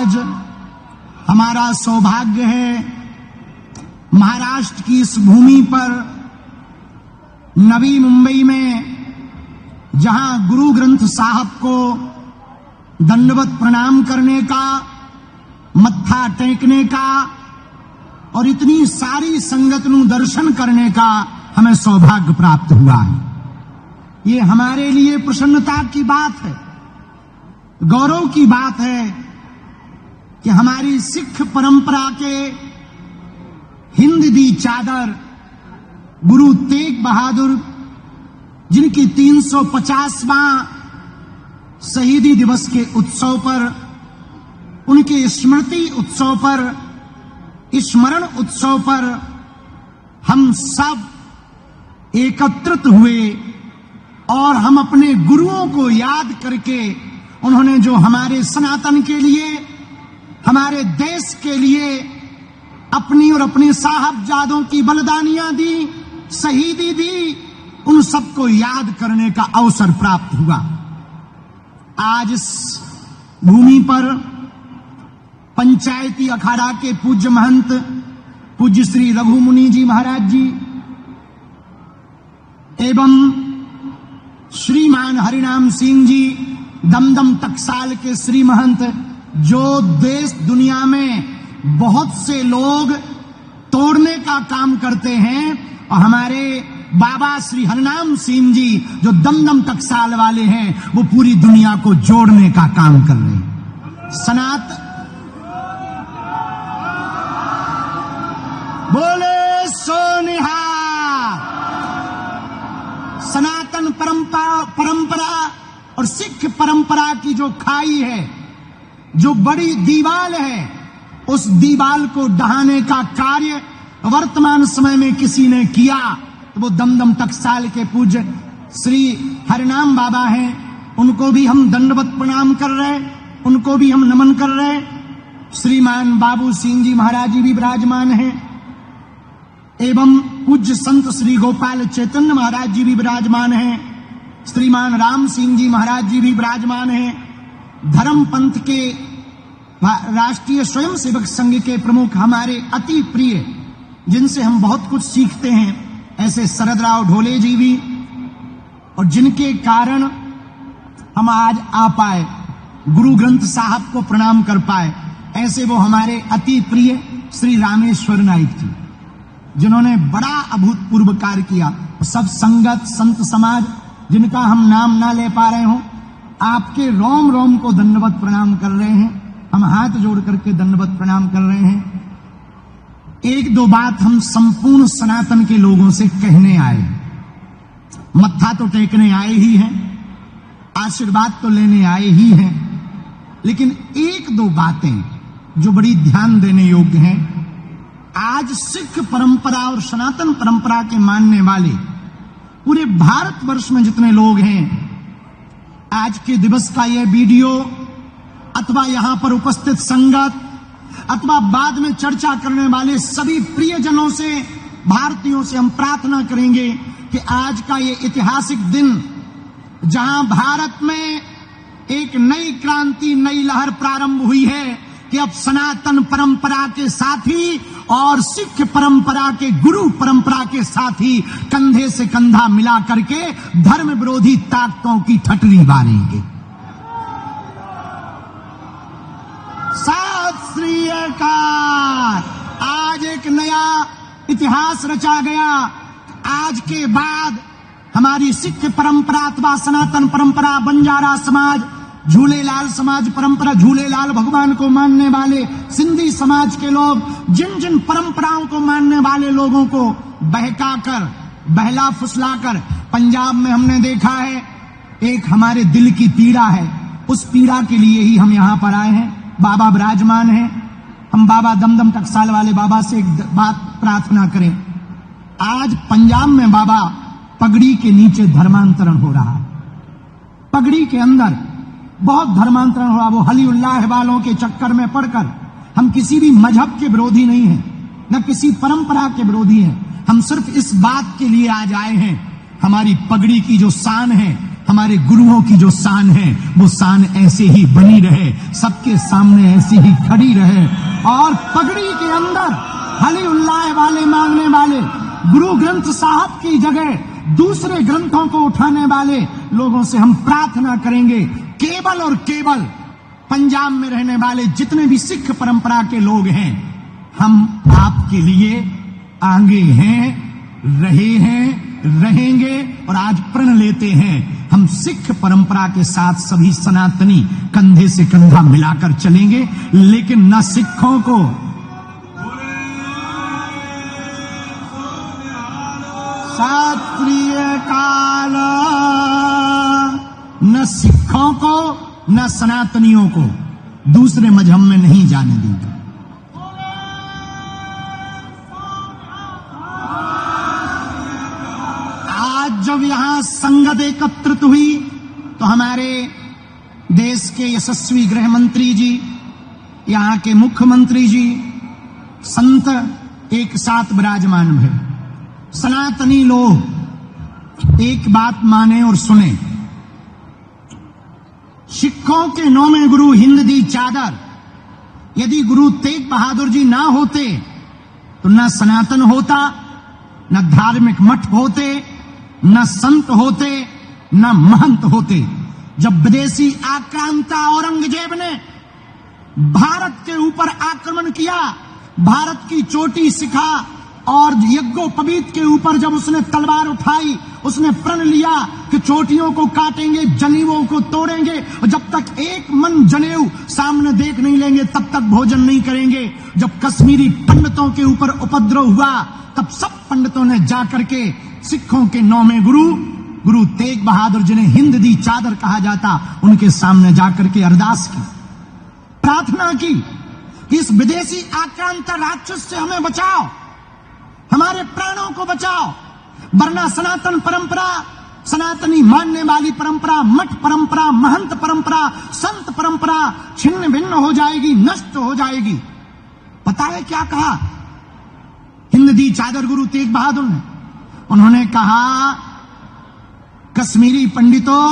आज हमारा सौभाग्य है महाराष्ट्र की इस भूमि पर नवी मुंबई में, जहां गुरु ग्रंथ साहब को दंडवत प्रणाम करने का, मत्था टेकने का और इतनी सारी संगत नु दर्शन करने का हमें सौभाग्य प्राप्त हुआ है। ये हमारे लिए प्रसन्नता की बात है, गौरव की बात है कि हमारी सिख परंपरा के हिंद दी चादर गुरु तेग बहादुर, जिनकी 350वां शहीदी दिवस के उत्सव पर, उनके स्मृति उत्सव पर, स्मरण उत्सव पर हम सब एकत्रित हुए और हम अपने गुरुओं को याद करके, उन्होंने जो हमारे सनातन के लिए, हमारे देश के लिए अपनी और अपने साहबजादों की बलिदानियां दी, शहीदी दी, उन सबको याद करने का अवसर प्राप्त हुआ। आज इस भूमि पर पंचायती अखाड़ा के पूज्य महंत पूज्य श्री रघु मुनि जी महाराज जी एवं श्रीमान हरिनाम सिंह जी दमदम टकसाल के श्री महंत, जो देश दुनिया में बहुत से लोग तोड़ने का काम करते हैं, और हमारे बाबा श्री हरिनाम सिंह जी जो दमदम टकसाल वाले हैं, वो पूरी दुनिया को जोड़ने का काम कर रहे हैं। बोले सोनिहा। सनातन परंपरा और सिख परंपरा की जो खाई है, जो बड़ी दीवाल है, उस दीवाल को ढहाने का कार्य वर्तमान समय में किसी ने किया तो वो दमदम टकसाल के पूज्य श्री हरिनाम बाबा हैं। उनको भी हम दंडवत प्रणाम कर रहे हैं, उनको भी हम नमन कर रहे हैं। श्रीमान बाबू सिंह जी महाराज जी भी विराजमान हैं एवं पूज्य संत श्री गोपाल चैतन्य महाराज जी भी विराजमान हैं। श्रीमान राम सिंह जी महाराज जी भी विराजमान हैं। धर्म पंथ के राष्ट्रीय स्वयंसेवक संघ के प्रमुख, हमारे अति प्रिय, जिनसे हम बहुत कुछ सीखते हैं, ऐसे शरद राव ढोले जी भी, और जिनके कारण हम आज आ पाए, गुरु ग्रंथ साहब को प्रणाम कर पाए, ऐसे वो हमारे अति प्रिय श्री रामेश्वर नाइक जी, जिन्होंने बड़ा अभूतपूर्व कार्य किया। सब संगत संत समाज, जिनका हम नाम ना ले पा रहे हो, आपके रोम रोम को दंडवत प्रणाम कर रहे हैं। हम हाथ जोड़ करके दंडवत प्रणाम कर रहे हैं। एक दो बात हम संपूर्ण सनातन के लोगों से कहने आए। मत्था तो टेकने आए ही हैं, आशीर्वाद तो लेने आए ही हैं, लेकिन एक दो बातें जो बड़ी ध्यान देने योग्य हैं। आज सिख परंपरा और सनातन परंपरा के मानने वाले पूरे भारतवर्ष में जितने लोग हैं, आज के दिवस का यह वीडियो अथवा यहां पर उपस्थित संगत अथवा बाद में चर्चा करने वाले सभी प्रियजनों से, भारतीयों से हम प्रार्थना करेंगे कि आज का ये ऐतिहासिक दिन, जहां भारत में एक नई क्रांति, नई लहर प्रारंभ हुई है कि अब सनातन परंपरा के साथी और सिख परंपरा के गुरु परंपरा के साथी कंधे से कंधा मिला करके धर्म विरोधी ताकतों की ठटरी बारेंगे। सत श्री अकाल। आज एक नया इतिहास रचा गया। आज के बाद हमारी सिख परंपरा अथवा सनातन परंपरा, बंजारा समाज, झूलेलाल समाज परंपरा, झूलेलाल भगवान को मानने वाले सिंधी समाज के लोग, जिन जिन परंपराओं को मानने वाले लोगों को बहकाकर, बहला फुसलाकर, पंजाब में हमने देखा है एक हमारे दिल की पीड़ा है, उस पीड़ा के लिए ही हम यहाँ पर आए हैं। बाबा विराजमान हैं। हम बाबा दमदम टकसाल वाले बाबा से एक बात प्रार्थना करें। आज पंजाब में बाबा पगड़ी के नीचे धर्मांतरण हो रहा है। पगड़ी के अंदर बहुत धर्मांतरण हो रहा। वो हली उल्लाह वालों के चक्कर में पड़कर, हम किसी भी मजहब के विरोधी नहीं हैं, न किसी परंपरा के विरोधी हैं। हम सिर्फ इस बात के लिए आज आए हैं, हमारी पगड़ी की जो शान है, हमारे गुरुओं की जो शान है वो शान ऐसे ही बनी रहे, सबके सामने ऐसी ही खड़ी रहे। और पगड़ी के अंदर हली उल्लाह वाले मांगने वाले, गुरु ग्रंथ साहब की जगह दूसरे ग्रंथों को उठाने वाले लोगों से हम प्रार्थना करेंगे, केवल और केवल पंजाब में रहने वाले जितने भी सिख परंपरा के लोग हैं, हम आपके लिए आगे हैं, रहे हैं, रहेंगे और आज प्रण लेते हैं। हम सिख परंपरा के साथ सभी सनातनी कंधे से कंधा मिलाकर चलेंगे, लेकिन न सिखों को शास्त्रीय काल, न सिखों को न सनातनियों को दूसरे मजहब में नहीं जाने देंगे। आज जब यहां संगत एकत्रित हुई तो हमारे देश के यशस्वी गृह मंत्री जी, यहां के मुख्यमंत्री जी, संत एक साथ विराजमान हुए। सनातनी लोग एक बात माने और सुने, सिखों के 9वें गुरु हिंद दी चादर, यदि गुरु तेग बहादुर जी ना होते तो न सनातन होता, न धार्मिक मठ होते, न संत होते, न महंत होते। जब विदेशी आक्रांता औरंगजेब ने भारत के ऊपर आक्रमण किया, भारत की चोटी सिखा और यज्ञोपवीत के ऊपर जब उसने तलवार उठाई, उसने प्रण लिया कि चोटियों को काटेंगे, जनेऊ को तोड़ेंगे और जब तक एक मन जनेऊ सामने देख नहीं लेंगे तब तक भोजन नहीं करेंगे। जब कश्मीरी पंडितों के ऊपर उपद्रव हुआ तब सब पंडितों ने जाकर के सिखों के 9वें गुरु तेग बहादुर जिन्हें हिंद दी चादर कहा जाता, उनके सामने जाकर के अरदास की, प्रार्थना की कि इस विदेशी आक्रांता राक्षस से हमें बचाओ, हमारे प्राणों को बचाओ, वरना सनातन परंपरा, सनातनी मानने वाली परंपरा, मठ परंपरा, महंत परंपरा, संत परंपरा छिन्न भिन्न हो जाएगी, नष्ट हो जाएगी। पता है क्या कहा हिंद दी चादर गुरु तेग बहादुर ने? उन्होंने कहा, कश्मीरी पंडितों,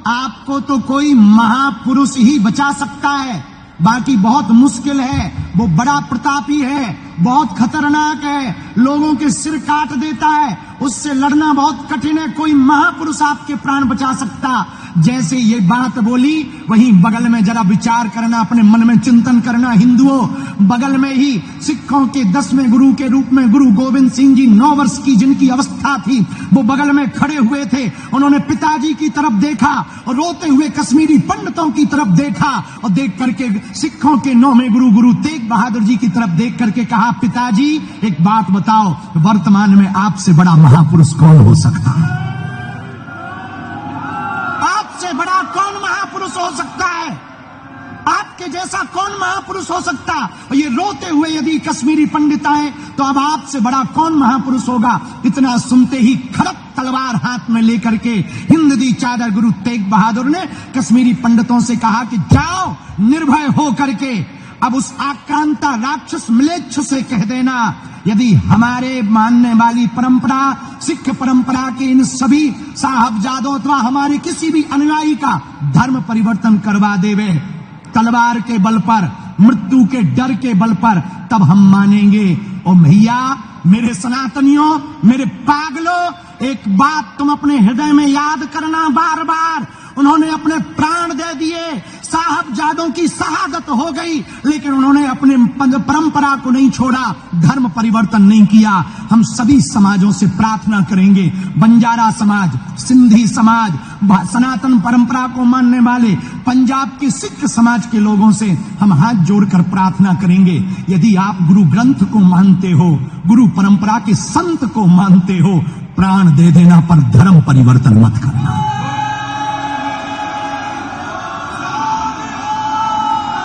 आपको तो कोई महापुरुष ही बचा सकता है, बाकी बहुत मुश्किल है। वो बड़ा प्रतापी है, बहुत खतरनाक है, लोगों के सिर काट देता है, उससे लड़ना बहुत कठिन है, कोई महापुरुष आपके प्राण बचा सकता। जैसे ये बात बोली, वहीं बगल में जरा विचार करना, अपने मन में चिंतन करना हिंदुओं, बगल में ही सिखों के 10वें गुरु के रूप में गुरु गोविंद सिंह जी 9 वर्ष की जिनकी अवस्था थी, वो बगल में खड़े हुए थे। उन्होंने पिताजी की तरफ देखा और रोते हुए कश्मीरी पंडितों की तरफ देखा और देख करके सिखों के 9वें गुरु तेग बहादुर जी की तरफ देख करके कहा, पिताजी एक बात बताओ, वर्तमान में आपसे बड़ा महापुरुष कौन हो सकता है? आपसे बड़ा कौन महापुरुष हो सकता है? आपके जैसा कौन महापुरुष हो सकता? और ये रोते हुए यदि कश्मीरी पंडित आए तो अब आपसे बड़ा कौन महापुरुष होगा? इतना सुनते ही खड़क तलवार हाथ में लेकर के हिंद दी चादर गुरु तेग बहादुर ने कश्मीरी पंडितों से कहा कि जाओ निर्भय हो करके अब उस आक्रांता राक्षस म्लेच्छ से कह देना, यदि हमारे मानने वाली परंपरा, सिख परंपरा के इन सभी साहबजादों अथवा हमारे किसी भी अनुयायी का धर्म परिवर्तन करवा देवे तलवार के बल पर, मृत्यु के डर के बल पर, तब हम मानेंगे। ओ भैया, मेरे सनातनियों, मेरे पागलों, एक बात तुम अपने हृदय में याद करना बार बार, उन्होंने अपने प्राण दे दिए, साहबजादों की शहादत हो गई, लेकिन उन्होंने अपने परंपरा को नहीं छोड़ा, धर्म परिवर्तन नहीं किया। हम सभी समाजों से प्रार्थना करेंगे, बंजारा समाज, सिंधी समाज, सनातन परंपरा को मानने वाले पंजाब के सिख समाज के लोगों से हम हाथ जोड़कर प्रार्थना करेंगे, यदि आप गुरु ग्रंथ को मानते हो, गुरु परंपरा के संत को मानते हो, प्राण दे देना पर धर्म परिवर्तन मत करना।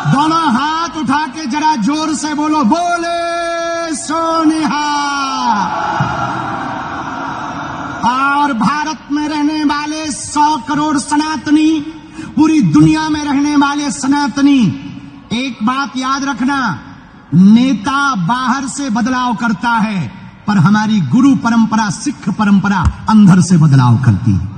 दोनों हाथ उठा के जरा जोर से बोलो, बोले सोनिहा। और भारत में रहने वाले 100 करोड़ सनातनी, पूरी दुनिया में रहने वाले सनातनी, एक बात याद रखना, नेता बाहर से बदलाव करता है, पर हमारी गुरु परंपरा, सिख परंपरा अंदर से बदलाव करती है।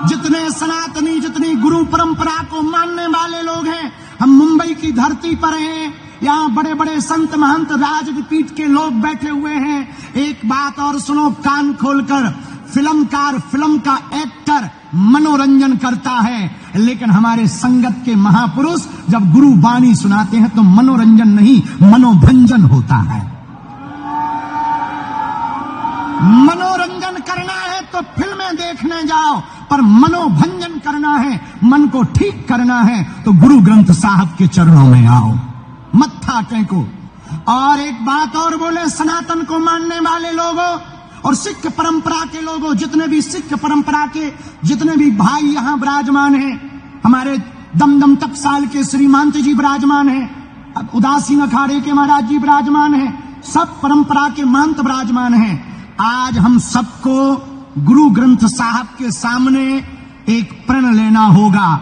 जितने सनातनी, जितनी गुरु परंपरा को मानने वाले लोग हैं, हम मुंबई की धरती पर हैं, यहाँ बड़े बड़े संत महंत राजपीठ के लोग बैठे हुए हैं। एक बात और सुनो कान खोलकर, फिल्मकार, फिल्म का एक्टर मनोरंजन करता है, लेकिन हमारे संगत के महापुरुष जब गुरु वाणी सुनाते हैं तो मनोरंजन नहीं, मनोभंजन होता है। मनोरंजन करना है तो फिल्में देखने जाओ, पर मनोभंजन करना है, मन को ठीक करना है तो गुरु ग्रंथ साहब के चरणों में आओ, मत्था टेको। और एक बात और बोले, सनातन को मानने वाले लोगों और सिख परंपरा के लोगों, जितने भी सिख परंपरा के जितने भी भाई यहां विराजमान हैं, हमारे दमदम टकसाल के श्रीमंत जी विराजमान हैं, उदासीन अखाड़े के महाराज जी विराजमान हैं, सब परंपरा के महंत विराजमान हैं। आज हम सबको गुरु ग्रंथ साहब के सामने एक प्रण लेना होगा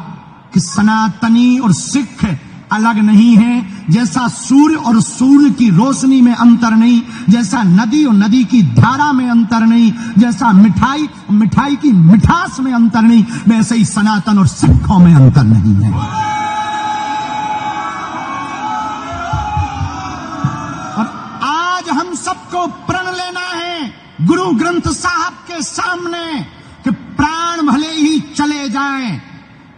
कि सनातनी और सिख अलग नहीं है। जैसा सूर्य और सूर्य की रोशनी में अंतर नहीं, जैसा नदी और नदी की धारा में अंतर नहीं, जैसा मिठाई और मिठाई की मिठास में अंतर नहीं, वैसे ही सनातन और सिखों में अंतर नहीं है। और आज हम सबको प्रण लेना है गुरु ग्रंथ साहब के सामने कि प्राण भले ही चले जाएं,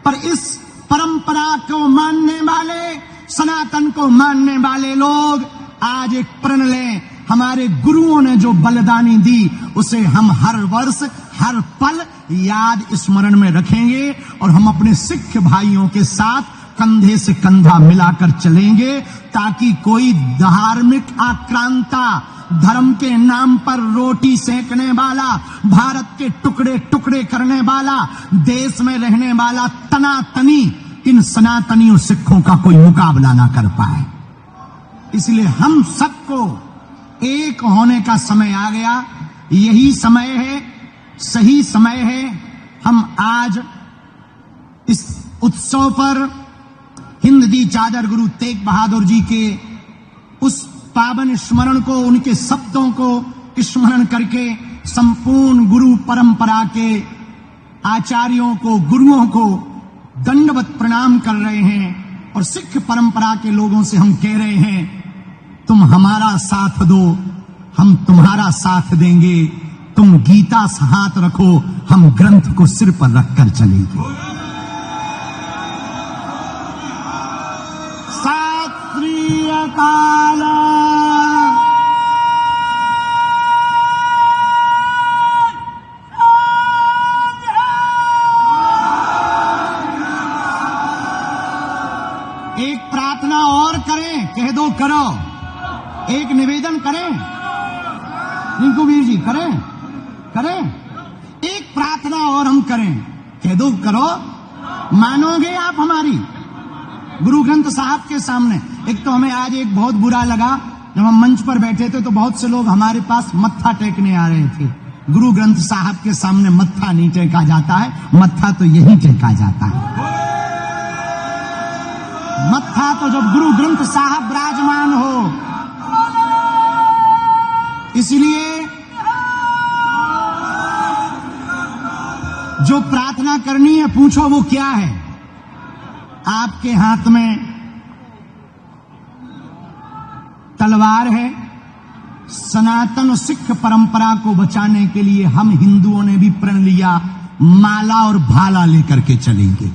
पर इस परंपरा को मानने वाले, सनातन को मानने वाले लोग आज एक प्रण लें, हमारे गुरुओं ने जो बलिदानी दी उसे हम हर वर्ष हर पल याद स्मरण में रखेंगे और हम अपने सिख भाइयों के साथ कंधे से कंधा मिलाकर चलेंगे, ताकि कोई धार्मिक आक्रांता, धर्म के नाम पर रोटी सेकने वाला, भारत के टुकड़े टुकड़े करने वाला, देश में रहने वाला तनातनी इन सनातनी और सिखों का कोई मुकाबला ना कर पाए। इसलिए हम सबको एक होने का समय आ गया। यही समय है, सही समय है। हम आज इस उत्सव पर हिंद दी चादर गुरु तेग बहादुर जी के उस पावन स्मरण को, उनके शब्दों को स्मरण करके संपूर्ण गुरु परंपरा के आचार्यों को, गुरुओं को दंडवत प्रणाम कर रहे हैं। और सिख परंपरा के लोगों से हम कह रहे हैं, तुम हमारा साथ दो, हम तुम्हारा साथ देंगे। तुम गीता से हाथ रखो, हम ग्रंथ को सिर पर रखकर चलेंगे। सत श्री अकाल। एक प्रार्थना और करें, कह दो करो, एक निवेदन करें, रिंकू वीर जी करें, एक प्रार्थना और हम करें, कह दो करो, मानोगे आप हमारी गुरु ग्रंथ साहब के सामने। एक तो हमें आज एक बहुत बुरा लगा, जब हम मंच पर बैठे थे तो बहुत से लोग हमारे पास मत्था टेकने आ रहे थे। गुरु ग्रंथ साहब के सामने मत्था नहीं टेका जाता है, मत्था तो यही टेका जाता है। मत्था तो जब गुरु ग्रंथ साहब विराजमान हो। इसलिए जो प्रार्थना करनी है पूछो वो क्या है। आपके हाथ में तलवार है। सनातन और सिख परंपरा को बचाने के लिए हम हिंदुओं ने भी प्रण लिया, माला और भाला लेकर के चलेंगे।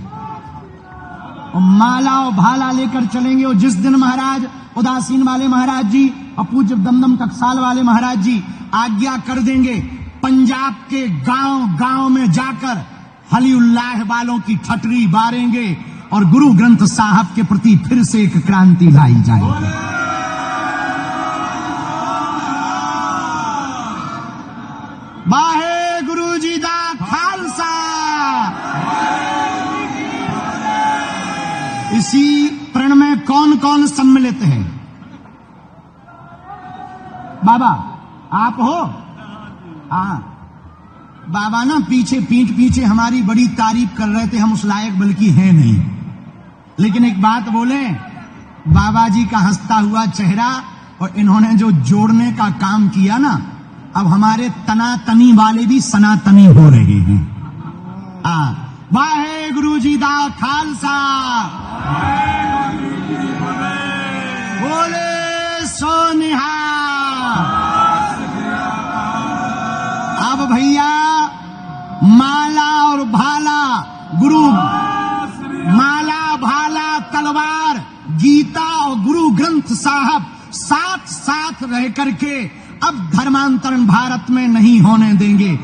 और माला और भाला लेकर चलेंगे। और जिस दिन महाराज उदासीन वाले महाराज जी और पूज्य दमदम टकसाल वाले महाराज जी आज्ञा कर देंगे, पंजाब के गांव गांव में जाकर हली उल्लाह वालों की ठटरी बारेंगे और गुरु ग्रंथ साहब के प्रति फिर से एक क्रांति लाई जाएगी। वाहे गुरु जी दा खालसा। इसी प्रण में कौन कौन सम्मिलित है? बाबा आप हो? हाँ, बाबा ना पीछे पीठ पीछे हमारी बड़ी तारीफ कर रहे थे, हम उस लायक बल्कि हैं नहीं। लेकिन एक बात बोले, बाबा जी का हंसता हुआ चेहरा और इन्होंने जो जोड़ने का काम किया ना, अब हमारे तनातनी वाले भी सनातनी हो रहे हैं। वाहे गुरु जी दा खालसा, बोले सो निहाल। अब भैया माला और भाला, गुरु माला भाला तलवार गीता और गुरु ग्रंथ साहब साथ साथ रह करके अब धर्मांतरण भारत में नहीं होने देंगे।